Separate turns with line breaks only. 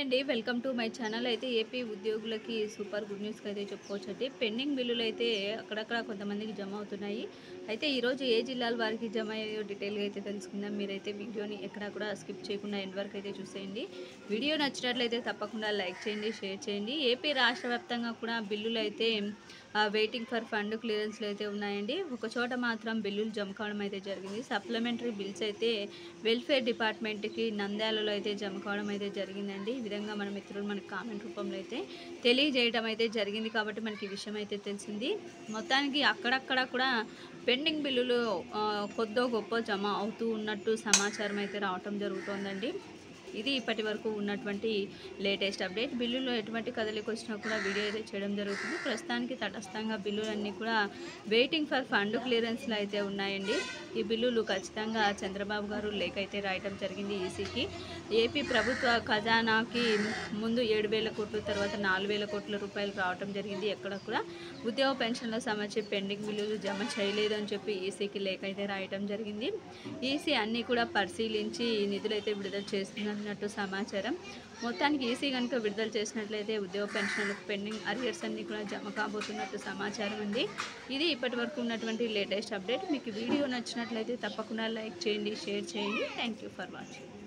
అండి, welcome to my channel. అయితే AP ఉద్యోగులకి సూపర్ గుడ్ న్యూస్కి అయితే చెప్పుకోవచ్చండి. పెండింగ్ బిల్లులు అయితే అక్కడక్కడ కొంతమందికి జమ అవుతున్నాయి. అయితే ఈరోజు ఏ జిల్లాల వారికి జమ అయ్యాయో డీటెయిల్గా అయితే తెలుసుకుందాం. మీరైతే వీడియోని ఎక్కడా కూడా స్కిప్ చేయకుండా ఎండ్ వరకు అయితే చూసేయండి. వీడియో నచ్చినట్లయితే తప్పకుండా లైక్ చేయండి, షేర్ చేయండి. ఏపీ రాష్ట్ర వ్యాప్తంగా కూడా బిల్లులు అయితే వెయిటింగ్ ఫర్ ఫండ్ క్లియరెన్స్లు అయితే ఉన్నాయండి. ఒక చోట మాత్రం బిల్లులు జమ కావడం అయితే జరిగింది. సప్లిమెంటరీ బిల్స్ అయితే వెల్ఫేర్ డిపార్ట్మెంట్కి నంద్యాలలో అయితే జమ కావడం అయితే జరిగిందండి. ఈ విధంగా మన మిత్రులు మనకి కామెంట్ రూపంలో అయితే తెలియజేయడం అయితే జరిగింది కాబట్టి మనకి ఈ విషయం అయితే తెలిసింది. మొత్తానికి అక్కడక్కడ కూడా పెండింగ్ బిల్లులు కొద్దో గొప్ప జమ అవుతూ ఉన్నట్టు సమాచారం అయితే రావటం జరుగుతోందండి. ఇది ఇప్పటి వరకు ఉన్నటువంటి లేటెస్ట్ అప్డేట్. బిల్లులో ఎటువంటి కదలిక వచ్చినా కూడా వీడియో అయితే చేయడం జరుగుతుంది. ప్రస్తుతానికి తటస్థంగా బిల్లులన్నీ కూడా వెయిటింగ్ ఫర్ ఫండ్ క్లియరెన్స్లు అయితే ఉన్నాయండి. ఈ బిల్లులు ఖచ్చితంగా చంద్రబాబు గారు లేఖ అయితే రాయటం జరిగింది ఈసీకి. ఏపీ ప్రభుత్వ ఖజానాకి ముందు 7,000 కోట్లు, తర్వాత 4,000 కోట్ల రూపాయలు రావటం జరిగింది. ఎక్కడ కూడా ఉద్యోగ పెన్షన్ల సంబంధించి పెండింగ్ బిల్లులు జమ చేయలేదని చెప్పి ఈసీకి లేఖ అయితే రాయటం జరిగింది. ఈసీ అన్నీ కూడా పరిశీలించి నిధులు అయితే విడుదల చేస్తున్నట్టు సమాచారం. మొత్తానికి ఈసీ కనుక విడుదల చేసినట్లయితే ఉద్యోగ పెన్షన్లకు పెండింగ్ అరియర్స్ అన్నీ కూడా జమ కాబోతున్నట్టు సమాచారం ఉంది. ఇది ఇప్పటి వరకు ఉన్నటువంటి లేటెస్ట్ అప్డేట్. మీకు వీడియో నచ్చినట్లయితే తప్పకుండా లైక్ చేయండి, షేర్ చేయండి. Thank you for watching.